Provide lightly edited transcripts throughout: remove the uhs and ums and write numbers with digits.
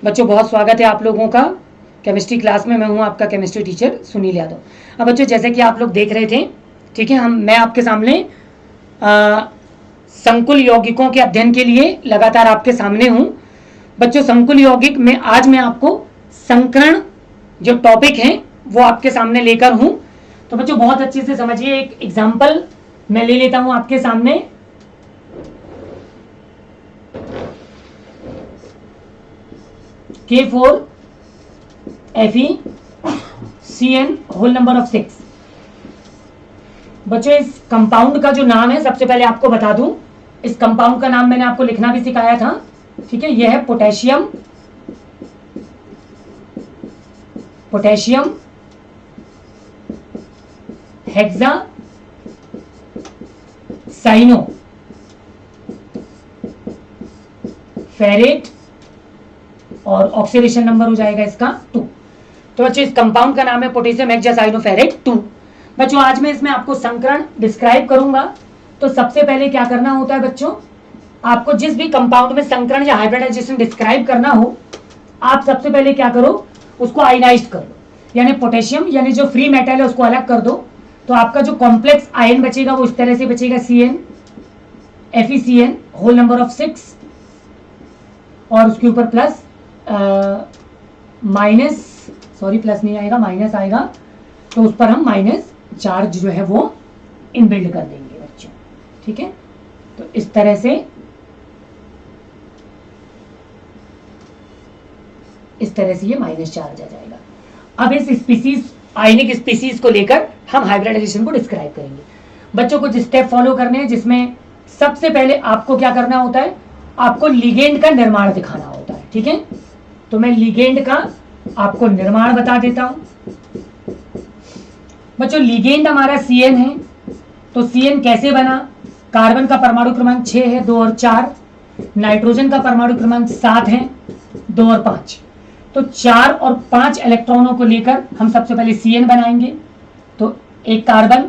बच्चों बहुत स्वागत है आप लोगों का केमिस्ट्री क्लास में। मैं हूं आपका केमिस्ट्री टीचर सुनील यादव। अब बच्चों जैसे कि आप लोग देख रहे थे, ठीक है, मैं आपके सामने संकुल यौगिकों के अध्ययन के लिए लगातार आपके सामने हूं। बच्चों संकुल यौगिक में आज मैं आपको संकरण जो टॉपिक है वो आपके सामने लेकर हूं। तो बच्चों बहुत अच्छे से समझिए। एक एग्जाम्पल मैं ले लेता हूं आपके सामने। K4FeCN whole number of 6। बच्चों इस कंपाउंड का जो नाम है, सबसे पहले आपको बता दूं, इस कंपाउंड का नाम मैंने आपको लिखना भी सिखाया था, ठीक है। यह है पोटेशियम हेक्सासाइनो फेरेट और ऑक्सीडेशन नंबर हो जाएगा इसका 2। तो बच्चों इस कंपाउंड का नाम है पोटेशियम हेक्सासाइनोफेरेट 2। बच्चों आज मैं इसमें आपको संकरण डिस्क्राइब करूंगा। तो सबसे पहले क्या करना होता है बच्चों, आपको जिस भी कंपाउंड में संकरण या हाइब्रिडाइजेशन डिस्क्राइब करना हो, आप सबसे पहले क्या करो, उसको आयनाइज्ड कर दो, यानी पोटेशियम यानी जो फ्री मेटल है उसको अलग कर दो। तो आपका जो कॉम्प्लेक्स आयन बचेगा वो इस तरह से बचेगा, FeCN होल नंबर ऑफ 6 और उसके ऊपर प्लस माइनस, सॉरी प्लस नहीं आएगा, माइनस आएगा, तो उस पर हम माइनस चार्ज जो है वो इनबिल्ड कर देंगे बच्चों, ठीक है। तो इस तरह से ये माइनस चार्ज आ जाएगा। अब इस स्पीसीज, आयनिक स्पीसीज को लेकर हम हाइब्रिडाइजेशन को डिस्क्राइब करेंगे। बच्चों कुछ स्टेप फॉलो करने हैं, जिसमें सबसे पहले आपको क्या करना होता है, आपको लिगेंड का निर्माण दिखाना होता है, ठीक है। तो मैं लिगेंड का आपको निर्माण बता देता हूं। बच्चों लिगेंड हमारा CN है, तो CN कैसे बना, कार्बन का परमाणु क्रमांक 6 है, 2 और 4, नाइट्रोजन का परमाणु क्रमांक 7 है, 2 और 5। तो 4 और 5 इलेक्ट्रॉनों को लेकर हम सबसे पहले CN बनाएंगे। तो एक कार्बन,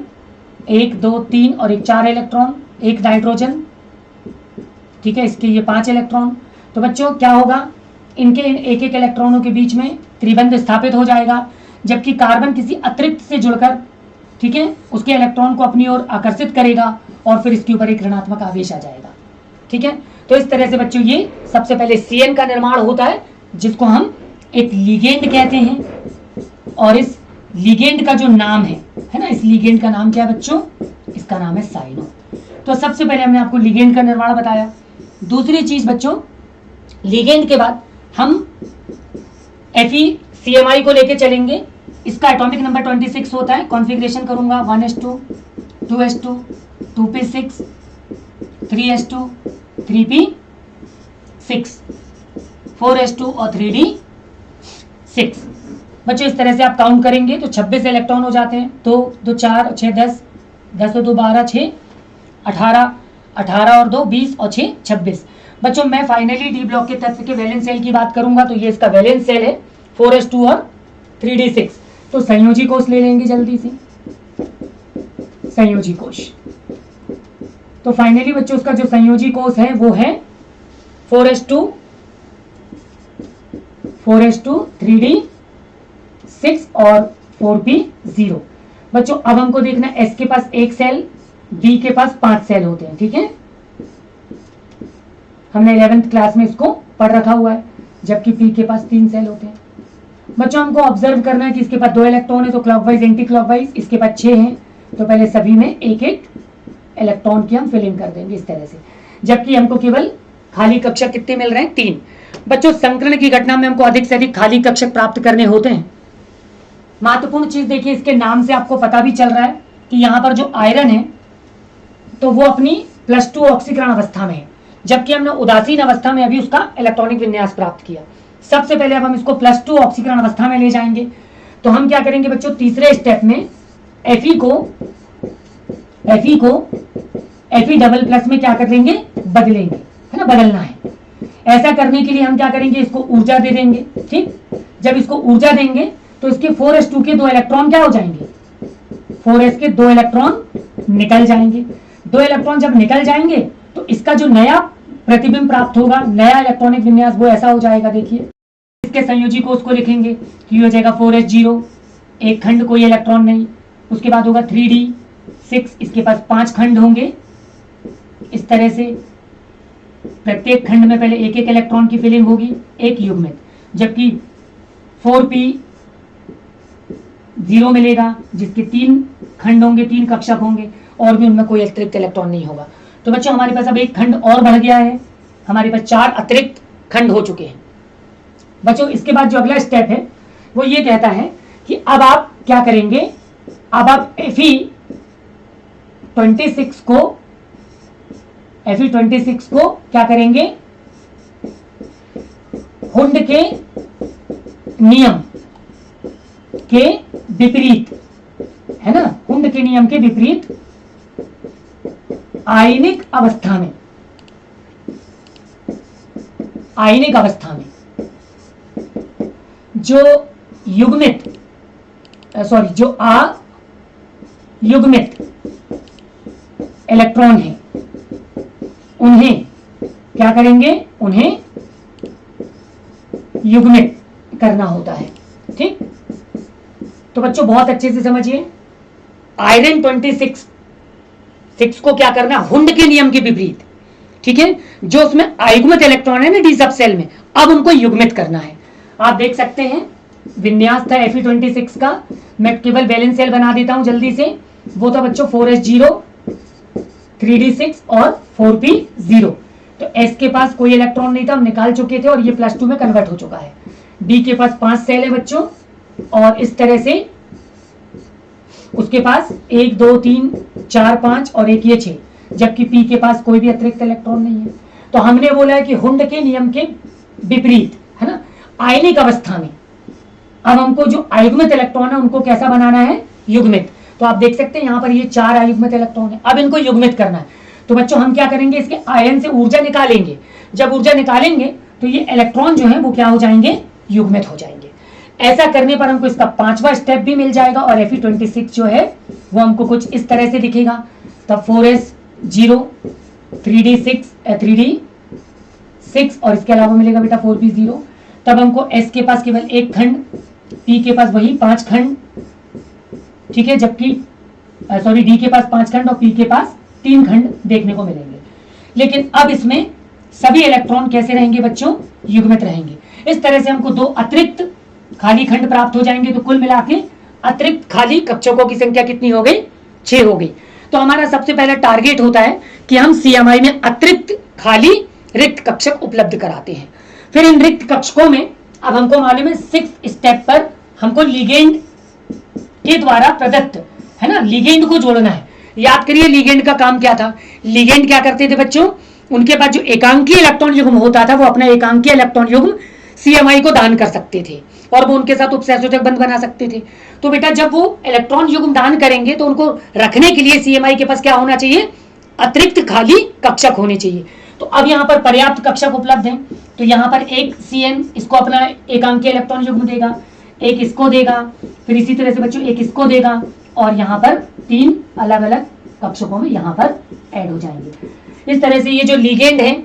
1 2 3 और एक 4 इलेक्ट्रॉन, एक नाइट्रोजन, ठीक है, इसके ये 5 इलेक्ट्रॉन। तो बच्चों क्या होगा, इनके इन एक एक इलेक्ट्रॉनों के बीच में त्रिबंध स्थापित हो जाएगा, जबकि कार्बन किसी अतिरिक्त से जुड़कर, ठीक है, उसके इलेक्ट्रॉन को अपनी ओर आकर्षित करेगा और फिर इसके ऊपर एक ऋणात्मक आवेश आ जाएगा, ठीक है। तो इस तरह से बच्चों ये सबसे पहले CN का निर्माण होता है, जिसको हम एक लिगेंड कहते हैं। और इस लिगेंड का जो नाम है ना, इस लिगेंड का नाम क्या है बच्चों, इसका नाम है साइनो। तो सबसे पहले हमने आपको लिगेंड का निर्माण बताया। दूसरी चीज बच्चों, लिगेंड के बाद हम FeCMI को लेके चलेंगे। इसका एटॉमिक नंबर 26 होता है। कॉन्फ़िगरेशन करूंगा 1s2 2s2 2p6 3s2 3p6 4s2 और 3d6। बच्चों इस तरह से आप काउंट करेंगे तो 26 इलेक्ट्रॉन हो जाते हैं। 2 2 4 6 10 10 और 2 12 6 18 18 और 2 20 और 6 26। बच्चों मैं फाइनली डी ब्लॉक के तत्व के वैलेंस सेल की बात करूंगा, तो ये इसका वैलेंस सेल है 4s2 और 3d6। तो संयोजी कोष ले लेंगे जल्दी से, संयोजी कोष। तो फाइनली बच्चों उसका जो संयोजी कोष है वो है 4s2 3d6 और 4p0। बच्चों अब हमको देखना है, S के पास 1 सेल, B के पास 5 सेल होते हैं, ठीक है। हमने 11th क्लास में इसको पढ़ रखा हुआ है, जबकि P के पास 3 सेल होते हैं। बच्चों हमको ऑब्जर्व करना है कि इसके पास 2 इलेक्ट्रॉन है, तो क्लॉकवाइज एंटी क्लॉकवाइज, इसके पास 6 हैं, तो पहले सभी में एक एक इलेक्ट्रॉन की हम फिलिंग कर देंगे इस तरह से, जबकि हमको केवल खाली कक्षक कितने मिल रहे हैं, 3। बच्चों संकरण की घटना में हमको अधिक से अधिक खाली कक्षक प्राप्त करने होते हैं। महत्वपूर्ण चीज देखिए, इसके नाम से आपको पता भी चल रहा है कि यहाँ पर जो आयरन है तो वो अपनी +2 ऑक्सीकरण अवस्था में है, जबकि हमने उदासीन अवस्था में अभी उसका इलेक्ट्रॉनिक विन्यास प्राप्त किया। सबसे पहले अब हम इसको +2 ऑक्सीकरण अवस्था में ले जाएंगे। तो हम क्या करेंगे बच्चों, तीसरे स्टेप में Fe को Fe डबल प्लस में क्या कर देंगे, बदलेंगे, है ना, बदलना है। ऐसा करने के लिए हम क्या करेंगे, इसको ऊर्जा दे देंगे, ठीक। जब इसको ऊर्जा देंगे तो इसके 4s2 के 2 इलेक्ट्रॉन क्या हो जाएंगे, 4s के 2 इलेक्ट्रॉन निकल जाएंगे। 2 इलेक्ट्रॉन जब निकल जाएंगे तो इसका जो नया प्रतिबिंब प्राप्त होगा, नया इलेक्ट्रॉनिक विन्यास, वो ऐसा हो जाएगा, देखिए के संयोजी को उसको लिखेंगे तो ये हो जाएगा 4s0, एक खंड कोई इलेक्ट्रॉन नहीं। उसके बाद होगा 3d6, इसके पास 5 खंड होंगे इस तरह से। प्रत्येक खंड में पहले एक एक इलेक्ट्रॉन की फिलिंग होगी, एक युग्मित। जबकि 4p0 मिलेगा जिसके 3 खंड होंगे, 3 कक्षक होंगे और भी उनमें कोई अतिरिक्त इलेक्ट्रॉन नहीं होगा। तो बच्चों हमारे पास अब एक खंड और बढ़ गया है, हमारे पास 4 अतिरिक्त खंड हो चुके हैं। बच्चों इसके बाद जो अगला स्टेप है वो ये कहता है कि अब आप क्या करेंगे, अब आप Fe26 को क्या करेंगे, हुंड के नियम के विपरीत, है ना, हुंड के नियम के विपरीत आयनिक अवस्था में जो अयुग्मित इलेक्ट्रॉन है उन्हें क्या करेंगे, उन्हें युग्मित करना होता है। ठीक, तो बच्चों बहुत अच्छे से समझिए, आयरन 26 को क्या करना, हुंड के नियम के विपरीत, ठीक है, जो उसमें अयुग्मित इलेक्ट्रॉन है ना डी सब सेल में, अब उनको युग्मित करना है। आप देख सकते हैं विन्यास था Fe26 का, मैं केवल वैलेंस सेल बना देता हूं जल्दी से। वो था बच्चों 4s0, 3d6 और 4p0। तो s के पास कोई इलेक्ट्रॉन नहीं था, हम निकाल चुके थे और ये +2 में कन्वर्ट हो चुका है। d के पास 5 सेल है बच्चों और इस तरह से उसके पास 1 2 3 4 5 और एक ये 6, जबकि p के पास कोई भी अतिरिक्त इलेक्ट्रॉन नहीं है। तो हमने बोला है कि हुंड के नियम के विपरीत, है ना, आयनिक अवस्था में अब हमको जो अयुग्मित इलेक्ट्रॉन है उनको कैसा बनाना है, युग्मित। तो आप देख सकते हैं यहाँ पर ये 4 अयुग्मित इलेक्ट्रॉन है, अब इनको युग्मित करना है। तो बच्चों हम क्या करेंगे, इसके आयन से ऊर्जा निकालेंगे। जब ऊर्जा निकालेंगे तो ये इलेक्ट्रॉन जो है वो क्या हो जाएंगे, युग्मित हो जाएंगे। ऐसा करने पर हमको इसका 5वां स्टेप भी मिल जाएगा और Fe26 जो है वो हमको कुछ इस तरह से दिखेगा। तब 4s0, 3d6 और इसके अलावा मिलेगा बेटा 4p0। तब हमको s के पास केवल एक खंड, p के पास वही 5 खंड, ठीक है, जबकि d के पास 5 खंड और p के पास 3 खंड देखने को मिलेंगे। लेकिन अब इसमें सभी इलेक्ट्रॉन कैसे रहेंगे बच्चों, युग्मित रहेंगे। इस तरह से हमको 2 अतिरिक्त खाली खंड प्राप्त हो जाएंगे। तो कुल मिला के अतिरिक्त खाली कक्षकों की संख्या कितनी हो गई, 6 हो गई। तो हमारा सबसे पहला टारगेट होता है कि हम CMI में अतिरिक्त खाली रिक्त कक्षक उपलब्ध कराते हैं। फिर इन रिक्त कक्षकों में अब हमको मालूम है 6th स्टेप पर हमको लिगेंड के द्वारा प्रदत्त, है ना, लिगेंड को जोड़ना है। याद करिए लिगेंड का काम क्या था, लिगेंड क्या करते थे बच्चों, उनके पास जो एकांकीय इलेक्ट्रॉन युग्म होता था वो अपना एकांकीय इलेक्ट्रॉन युग्म CMI को दान कर सकते थे और वो उनके साथ उपसहसूचक बंध बना सकते थे। तो बेटा जब वो इलेक्ट्रॉन युग्म दान करेंगे तो उनको रखने के लिए CMI के पास क्या होना चाहिए, अतिरिक्त खाली कक्षक होने चाहिए। तो अब यहाँ पर पर्याप्त कक्षक उपलब्ध हैं। तो यहाँ पर एक CN इसको अपना एकांकीय इलेक्ट्रॉन युग्म देगा, एक इसको देगा, फिर इसी तरह से बच्चों एक इसको देगा और यहाँ पर 3 अलग अलग कक्षकों में यहाँ पर ऐड हो जाएंगे। इस तरह से ये जो लिगेंड है,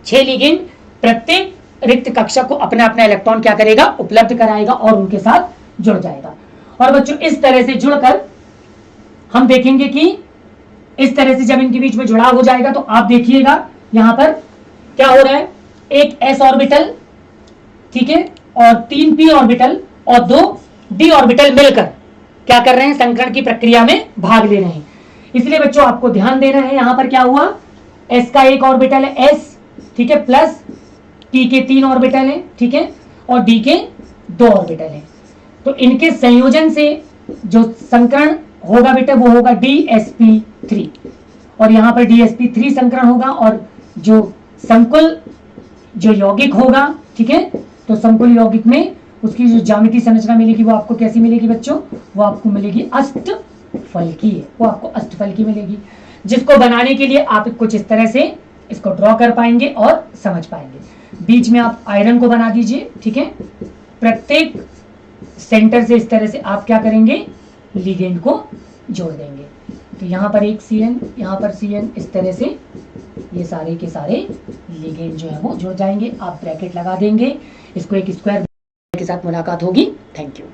6 लिगेंड प्रत्येक रिक्त कक्षक को अपना अपना इलेक्ट्रॉन क्या करेगा, उपलब्ध कराएगा और उनके साथ जुड़ जाएगा। और बच्चों इस तरह से जुड़कर हम देखेंगे कि इस तरह से जब इनके बीच में जुड़ाव हो जाएगा तो आप देखिएगा यहां पर क्या हो रहा है, एक s ऑर्बिटल, ठीक है, और 3 p ऑर्बिटल और 2 d ऑर्बिटल मिलकर क्या कर रहे हैं, संकरण की प्रक्रिया में भाग ले रहे हैं। इसलिए बच्चों आपको ध्यान देना है, यहां पर क्या हुआ, s का एक ऑर्बिटल है s, ठीक है, प्लस p के 3 ऑर्बिटल है, ठीक है, और d के 2 ऑर्बिटल है। तो इनके संयोजन से जो संकरण होगा बेटा वो होगा dsp3 और यहाँ पर dsp3 संकरण होगा और जो संकुल जो यौगिक होगा, ठीक है, तो संकुल यौगिक में उसकी जो ज्यामितीय संरचना मिलेगी वो आपको कैसी मिलेगी बच्चों, वो आपको मिलेगी अष्टफलकी, वो आपको अष्टफलकी मिलेगी, जिसको बनाने के लिए आप कुछ इस तरह से इसको ड्रॉ कर पाएंगे और समझ पाएंगे। बीच में आप आयरन को बना दीजिए, ठीक है, प्रत्येक सेंटर से इस तरह से आप क्या करेंगे, लिगेंड को जोड़ देंगे। तो यहाँ पर एक CN, यहाँ पर CN, इस तरह से ये सारे के सारे लिगेंड जो है वो जुड़ जाएंगे। आप ब्रैकेट लगा देंगे, इसको एक स्क्वायर के साथ मुलाकात होगी। Thank you.